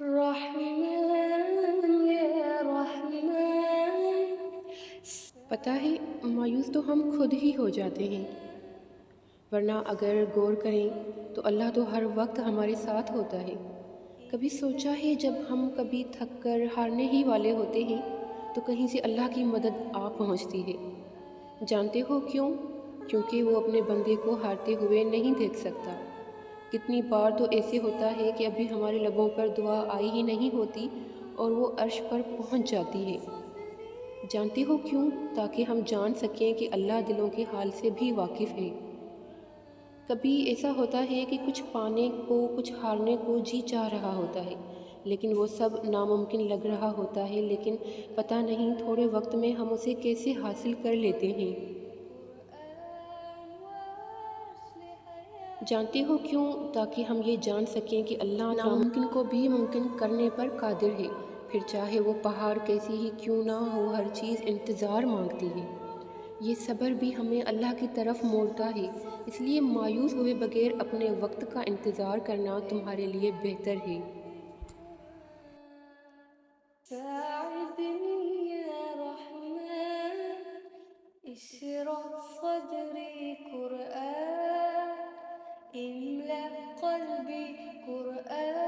रहमान या रहमान। पता है, मायूस तो हम खुद ही हो जाते हैं। वरना अगर गौर करें तो अल्लाह तो हर वक्त हमारे साथ होता है। कभी सोचा है जब हम कभी थक कर हारने ही वाले होते हैं तो कहीं से अल्लाह की मदद आ पहुंचती है। जानते हो क्यों? क्योंकि वो अपने बंदे को हारते हुए नहीं देख सकता। कितनी बार तो ऐसे होता है कि अभी हमारे लबों पर दुआ आई ही नहीं होती और वो अर्श पर पहुंच जाती है। जानते हो क्यों? ताकि हम जान सकें कि अल्लाह दिलों के हाल से भी वाकिफ़ है। कभी ऐसा होता है कि कुछ पाने को, कुछ हारने को जी चाह रहा होता है, लेकिन वो सब नामुमकिन लग रहा होता है, लेकिन पता नहीं थोड़े वक्त में हम उसे कैसे हासिल कर लेते हैं। जानते हो क्यों? ताकि हम ये जान सकें कि अल्लाह नामुमकिन को भी मुमकिन करने पर कादिर है। फिर चाहे वो पहाड़ कैसी ही क्यों ना हो, हर चीज़ इंतज़ार मांगती है। ये सब्र भी हमें अल्लाह की तरफ मोड़ता है। इसलिए मायूस हुए बगैर अपने वक्त का इंतज़ार करना तुम्हारे लिए बेहतर है। साइदनी या रहमान, इशरह सदरी कुरआन, इमला क़ल्बी कुरआन।